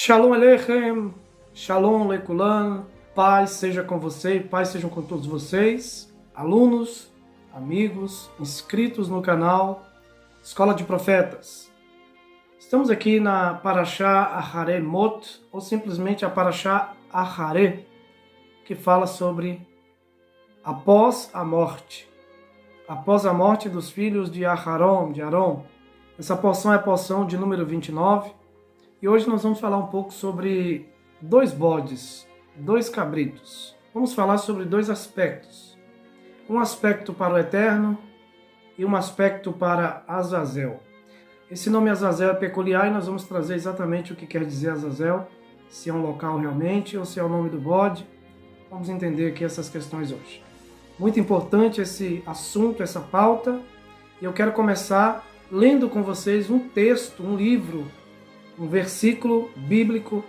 Shalom Aleichem, Shalom Lekulan, paz seja com você, paz sejam com todos vocês, alunos, amigos, inscritos no canal Escola de Profetas. Estamos aqui na Parashá Acharei Mot, ou simplesmente a Parashá Acharei, que fala sobre após a morte dos filhos de Aharon, de Aron. Essa porção é a porção de número 29, e hoje nós vamos falar um pouco sobre dois bodes, dois cabritos. Vamos falar sobre dois aspectos. Um aspecto para o Eterno e um aspecto para Azazel. Esse nome Azazel é peculiar e nós vamos trazer exatamente o que quer dizer Azazel, se é um local realmente ou se é o nome do bode. Vamos entender aqui essas questões hoje. Muito importante esse assunto, essa pauta, e eu quero começar lendo com vocês um texto, um livro, um versículo bíblico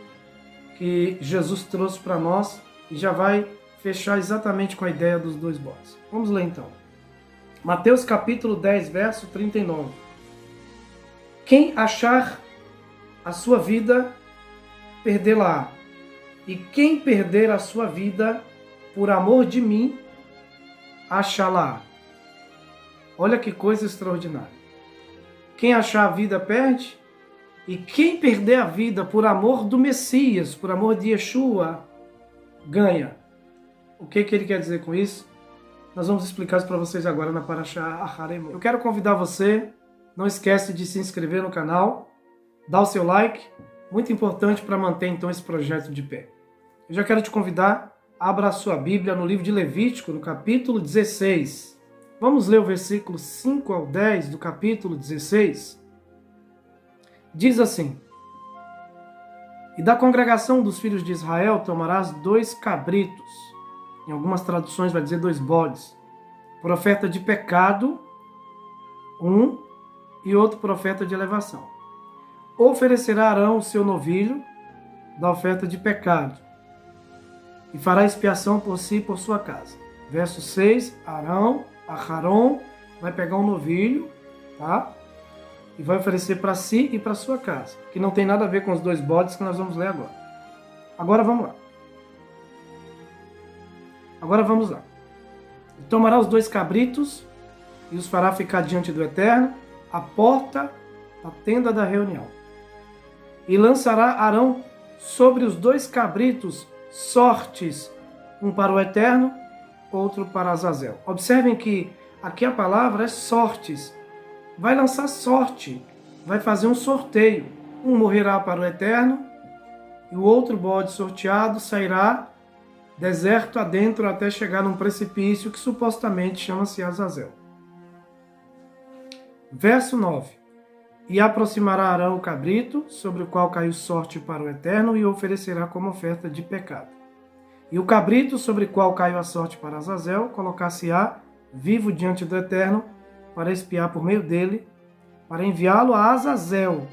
que Jesus trouxe para nós e já vai fechar exatamente com a ideia dos dois bodes. Vamos ler então. Mateus capítulo 10, verso 39. Quem achar a sua vida, perdê-la-á. E quem perder a sua vida por amor de mim, achá-la-á. Olha que coisa extraordinária. Quem achar a vida, perde. E quem perder a vida por amor do Messias, por amor de Yeshua, ganha. O que ele quer dizer com isso? Nós vamos explicar isso para vocês agora na Parashá Acharei Mot. Eu quero convidar você, não esquece de se inscrever no canal, dar o seu like, muito importante para manter então esse projeto de pé. Eu já quero te convidar, abra a sua Bíblia no livro de Levítico, no capítulo 16. Vamos ler o versículo 5 ao 10 do capítulo 16. Diz assim: E da congregação dos filhos de Israel tomarás 2 cabritos, em algumas traduções vai dizer 2 bodes, por oferta de pecado, um, e outro por oferta de elevação. Oferecerá Arão o seu novilho da oferta de pecado, e fará expiação por si e por sua casa. Verso 6, Aharon vai pegar um novilho, tá? E vai oferecer para si e para sua casa, que não tem nada a ver com os 2 bodes que nós vamos ler agora. Agora vamos lá. Ele tomará os 2 cabritos e os fará ficar diante do Eterno, à porta da tenda da reunião. E lançará Arão sobre os 2 cabritos sortes, um para o Eterno, outro para Azazel. Observem que aqui a palavra é sortes. Vai lançar sorte, vai fazer um sorteio. Um morrerá para o Eterno e o outro bode sorteado sairá deserto adentro até chegar num precipício que supostamente chama-se Azazel. Verso 9. E aproximará Arão o cabrito, sobre o qual caiu sorte para o Eterno, e o oferecerá como oferta de pecado. E o cabrito, sobre o qual caiu a sorte para Azazel, colocar-se-á vivo diante do Eterno, para espiar por meio dele, para enviá-lo a Azazel,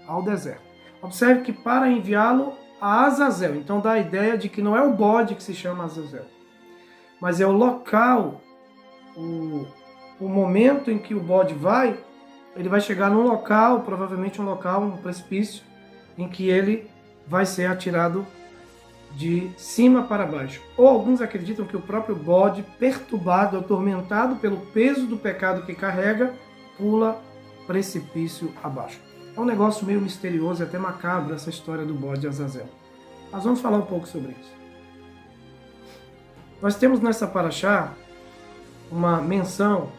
ao deserto. Observe que para enviá-lo a Azazel, então dá a ideia de que não é o bode que se chama Azazel, mas é o local, o momento em que o bode vai, ele vai chegar num local, provavelmente um precipício, em que ele vai ser atirado de cima para baixo. Ou alguns acreditam que o próprio bode, perturbado, atormentado pelo peso do pecado que carrega, pula precipício abaixo. É um negócio meio misterioso e até macabro essa história do bode Azazel. Mas vamos falar um pouco sobre isso. Nós temos nessa Parashá uma menção,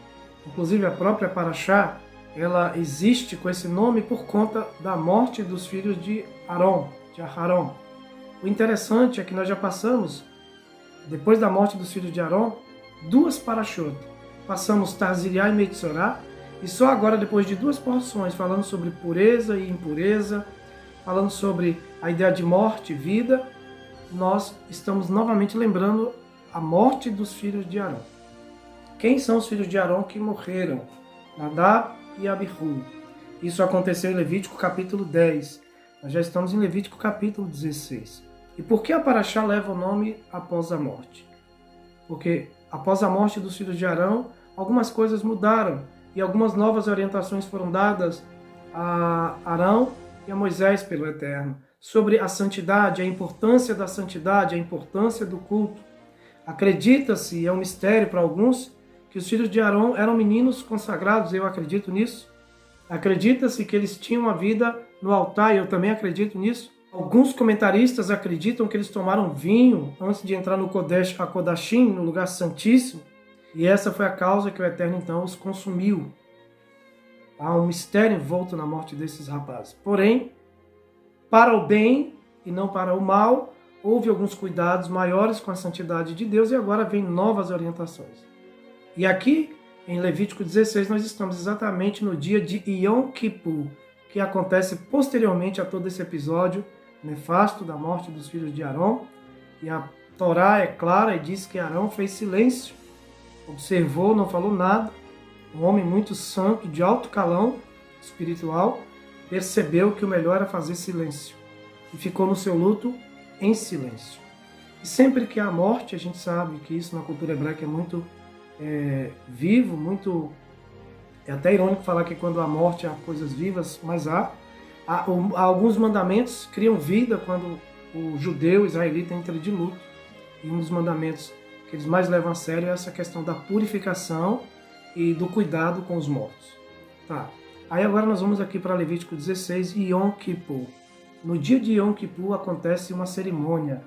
inclusive a própria Parashá, ela existe com esse nome por conta da morte dos filhos de Aharon. O interessante é que nós já passamos, depois da morte dos filhos de Aron, 2 parashot. Passamos Tarziliá e Metzorá, e só agora, depois de 2 porções, falando sobre pureza e impureza, falando sobre a ideia de morte e vida, nós estamos novamente lembrando a morte dos filhos de Aron. Quem são os filhos de Aron que morreram? Nadab e Abihu. Isso aconteceu em Levítico capítulo 10. Nós já estamos em Levítico capítulo 16. E por que a Parashá leva o nome após a morte? Porque após a morte dos filhos de Arão, algumas coisas mudaram e algumas novas orientações foram dadas a Arão e a Moisés pelo Eterno sobre a santidade, a importância da santidade, a importância do culto. Acredita-se, é um mistério para alguns, que os filhos de Arão eram meninos consagrados, eu acredito nisso. Acredita-se que eles tinham a vida no altar, e eu também acredito nisso. Alguns comentaristas acreditam que eles tomaram vinho antes de entrar no Kodesh HaKodashim, no lugar santíssimo, e essa foi a causa que o Eterno então os consumiu. Há um mistério envolto na morte desses rapazes. Porém, para o bem e não para o mal, houve alguns cuidados maiores com a santidade de Deus e agora vem novas orientações. E aqui, em Levítico 16, nós estamos exatamente no dia de Yom Kippur, que acontece posteriormente a todo esse episódio nefasto da morte dos filhos de Arão. E a Torá é clara e diz que Arão fez silêncio, observou, não falou nada. Um homem muito santo, de alto calão espiritual, percebeu que o melhor era fazer silêncio e ficou no seu luto em silêncio. E sempre que há morte, a gente sabe que isso na cultura hebraica é muito vivo, muito... É até irônico falar que quando há morte há coisas vivas, mas há alguns mandamentos que criam vida quando o judeu, o israelita, entra de luto. E um dos mandamentos que eles mais levam a sério é essa questão da purificação e do cuidado com os mortos. Tá. Aí agora nós vamos aqui para Levítico 16 e Yom Kippur. No dia de Yom Kippur acontece uma cerimônia.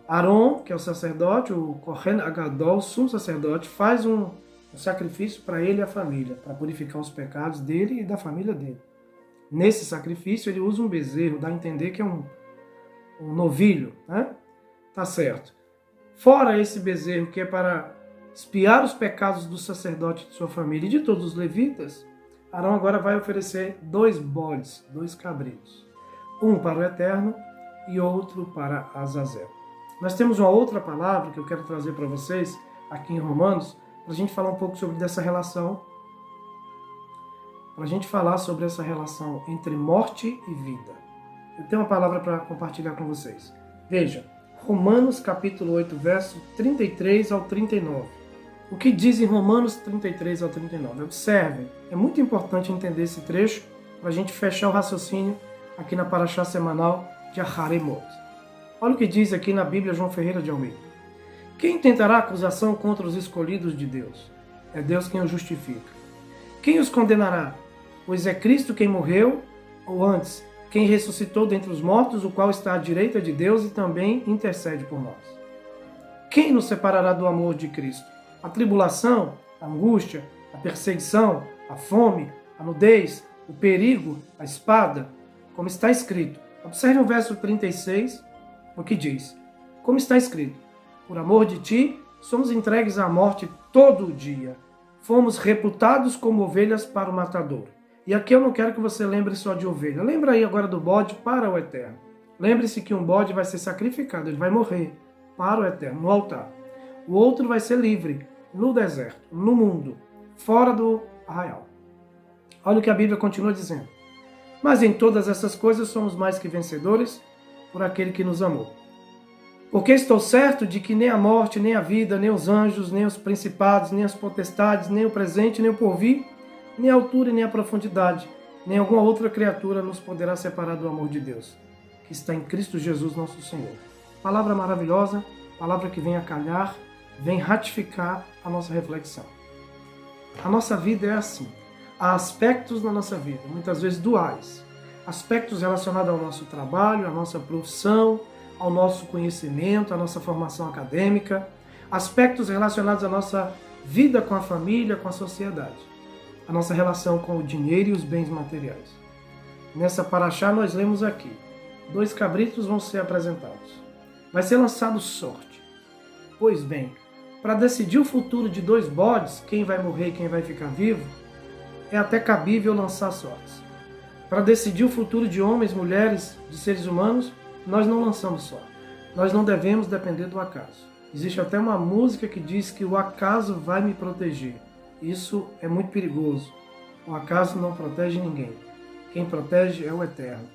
Arão, que é o sacerdote, o Kohen Agadol, o sumo sacerdote, faz um sacrifício para ele e a família, para purificar os pecados dele e da família dele. Nesse sacrifício ele usa um bezerro, dá a entender que é um novilho, né? Tá certo. Fora esse bezerro que é para expiar os pecados do sacerdote de sua família e de todos os levitas, Arão agora vai oferecer 2 bodes, 2 cabritos. Um para o Eterno e outro para Azazel. Nós temos uma outra palavra que eu quero trazer para vocês aqui em Romanos, para a gente falar um pouco sobre essa relação, para a gente falar sobre essa relação entre morte e vida. Eu tenho uma palavra para compartilhar com vocês. Veja, Romanos capítulo 8, verso 33 ao 39. O que diz em Romanos 33 ao 39? Observem, é muito importante entender esse trecho para a gente fechar o raciocínio aqui na Parashá semanal de Aharemot. Olha o que diz aqui na Bíblia João Ferreira de Almeida. Quem tentará acusação contra os escolhidos de Deus? É Deus quem os justifica. Quem os condenará? Pois é Cristo quem morreu, ou antes, quem ressuscitou dentre os mortos, o qual está à direita de Deus e também intercede por nós. Quem nos separará do amor de Cristo? A tribulação, a angústia, a perseguição, a fome, a nudez, o perigo, a espada, como está escrito. Observe o verso 36, o que diz. Como está escrito, por amor de ti, somos entregues à morte todo o dia. Fomos reputados como ovelhas para o matador. E aqui eu não quero que você lembre só de ovelha. Lembra aí agora do bode para o Eterno. Lembre-se que um bode vai ser sacrificado, ele vai morrer para o Eterno, no altar. O outro vai ser livre, no deserto, no mundo, fora do arraial. Olha o que a Bíblia continua dizendo. Mas em todas essas coisas somos mais que vencedores por aquele que nos amou. Porque estou certo de que nem a morte, nem a vida, nem os anjos, nem os principados, nem as potestades, nem o presente, nem o porvir, nem a altura, nem a profundidade, nem alguma outra criatura nos poderá separar do amor de Deus, que está em Cristo Jesus nosso Senhor. Palavra maravilhosa, palavra que vem acalhar, vem ratificar a nossa reflexão. A nossa vida é assim. Há aspectos na nossa vida, muitas vezes duais. Aspectos relacionados ao nosso trabalho, à nossa profissão, ao nosso conhecimento, à nossa formação acadêmica. Aspectos relacionados à nossa vida com a família, com a sociedade. A nossa relação com o dinheiro e os bens materiais. Nessa paraxá nós lemos aqui. 2 cabritos vão ser apresentados. Vai ser lançado sorte. Pois bem, para decidir o futuro de 2 bodes, quem vai morrer e quem vai ficar vivo, é até cabível lançar sortes. Para decidir o futuro de homens, mulheres, de seres humanos, nós não lançamos sorte. Nós não devemos depender do acaso. Existe até uma música que diz que o acaso vai me proteger. Isso é muito perigoso. O acaso não protege ninguém. Quem protege é o Eterno.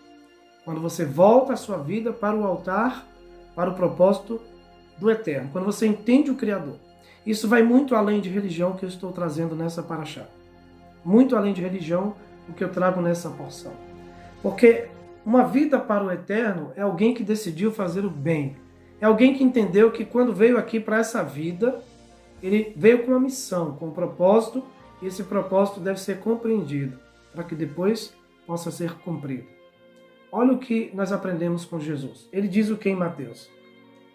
Quando você volta a sua vida para o altar, para o propósito do Eterno. Quando você entende o Criador. Isso vai muito além de religião que eu estou trazendo nessa paraxá. Muito além de religião, o que eu trago nessa porção. Porque Uma vida para o eterno é alguém que decidiu fazer o bem. É alguém que entendeu que quando veio aqui para essa vida, ele veio com uma missão, com um propósito, e esse propósito deve ser compreendido, para que depois possa ser cumprido. Olha o que nós aprendemos com Jesus. Ele diz o que em Mateus?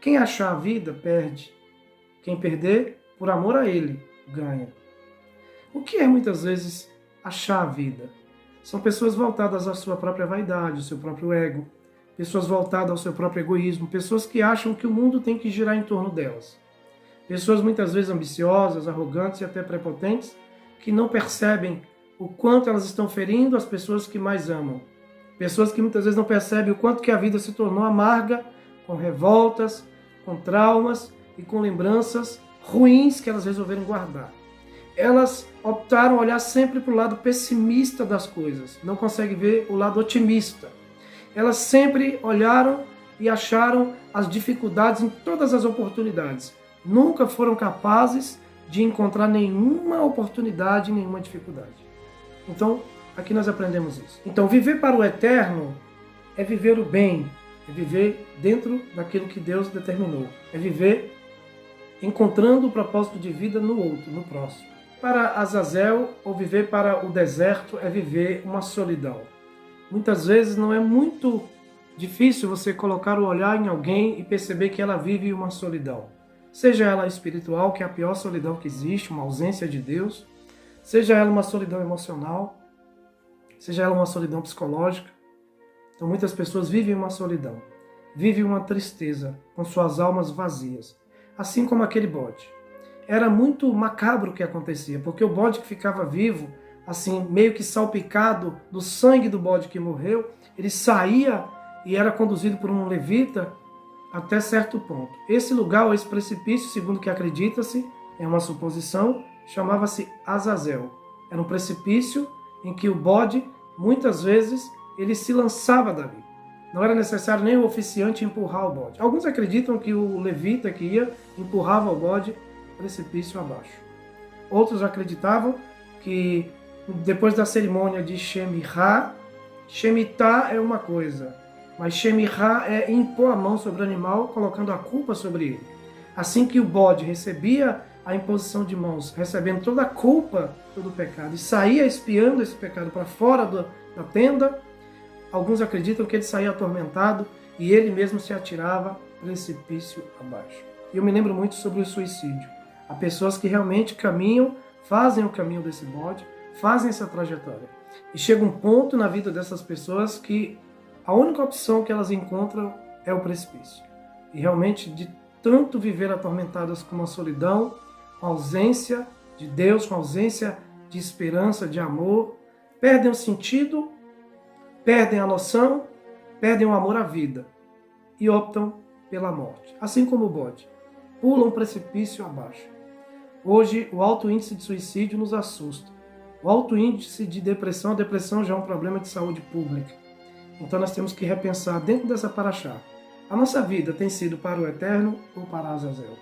Quem achar a vida, perde. Quem perder, por amor a ele, ganha. O que é muitas vezes achar a vida? São pessoas voltadas à sua própria vaidade, ao seu próprio ego, pessoas voltadas ao seu próprio egoísmo, pessoas que acham que o mundo tem que girar em torno delas. Pessoas muitas vezes ambiciosas, arrogantes e até prepotentes, que não percebem o quanto elas estão ferindo as pessoas que mais amam. Pessoas que muitas vezes não percebem o quanto que a vida se tornou amarga, com revoltas, com traumas e com lembranças ruins que elas resolveram guardar. Elas optaram olhar sempre para o lado pessimista das coisas, não conseguem ver o lado otimista. Elas sempre olharam e acharam as dificuldades em todas as oportunidades. Nunca foram capazes de encontrar nenhuma oportunidade, nenhuma dificuldade. Então, aqui nós aprendemos isso. Então, viver para o eterno é viver o bem, é viver dentro daquilo que Deus determinou, é viver encontrando o propósito de vida no outro, no próximo. Para Azazel, ou viver para o deserto, é viver uma solidão. Muitas vezes não é muito difícil você colocar o olhar em alguém e perceber que ela vive uma solidão. Seja ela espiritual, que é a pior solidão que existe, uma ausência de Deus, seja ela uma solidão emocional, seja ela uma solidão psicológica. Então muitas pessoas vivem uma solidão, vivem uma tristeza, com suas almas vazias. Assim como aquele bode. Era muito macabro o que acontecia, porque o bode que ficava vivo, assim, meio que salpicado do sangue do bode que morreu, ele saía e era conduzido por um levita até certo ponto. Esse lugar, ou esse precipício, segundo o que acredita-se, é uma suposição, chamava-se Azazel. Era um precipício em que o bode, muitas vezes, ele se lançava dali. Não era necessário nem o oficiante empurrar o bode. Alguns acreditam que o levita que ia empurrava o bode precipício abaixo. Outros acreditavam que depois da cerimônia de Shemitah, Shemitah é uma coisa, mas Shemitah é impor a mão sobre o animal, colocando a culpa sobre ele. Assim que o bode recebia a imposição de mãos, recebendo toda a culpa, todo o pecado, e saía espiando esse pecado para fora da tenda, alguns acreditam que ele saía atormentado e ele mesmo se atirava precipício abaixo. E eu me lembro muito sobre o suicídio. Há pessoas que realmente caminham, fazem o caminho desse bode, fazem essa trajetória. E chega um ponto na vida dessas pessoas que a única opção que elas encontram é o precipício. E realmente, de tanto viver atormentadas com uma solidão, com a ausência de Deus, com a ausência de esperança, de amor, perdem o sentido, perdem a noção, perdem o amor à vida e optam pela morte. Assim como o bode, pulam um precipício abaixo. Hoje, o alto índice de suicídio nos assusta. O alto índice de depressão, a depressão já é um problema de saúde pública. Então nós temos que repensar dentro dessa paraxá. A nossa vida tem sido para o eterno ou para Azazel?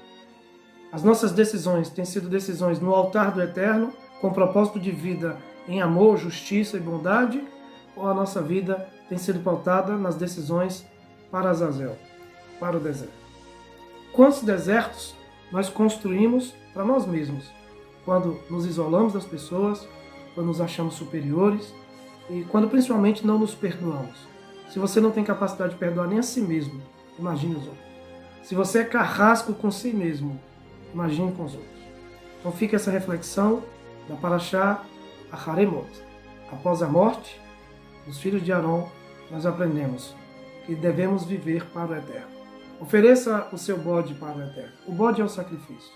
As nossas decisões têm sido decisões no altar do eterno, com propósito de vida em amor, justiça e bondade, ou a nossa vida tem sido pautada nas decisões para Azazel, para o deserto? Quantos desertos nós construímos para nós mesmos, quando nos isolamos das pessoas, quando nos achamos superiores e quando principalmente não nos perdoamos? Se você não tem capacidade de perdoar nem a si mesmo, imagine os outros. Se você é carrasco com si mesmo, imagine com os outros. Então fica essa reflexão da Paraxá Acharemot. Após a morte dos filhos de Arão, nós aprendemos que devemos viver para o eterno. Ofereça o seu bode para o eterno. O bode é o sacrifício,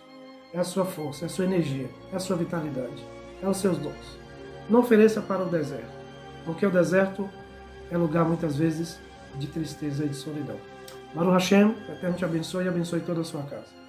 é a sua força, é a sua energia, é a sua vitalidade, é os seus dons. Não ofereça para o deserto, porque o deserto é lugar muitas vezes de tristeza e de solidão. Baruch Hashem, o Eterno te abençoe e abençoe toda a sua casa.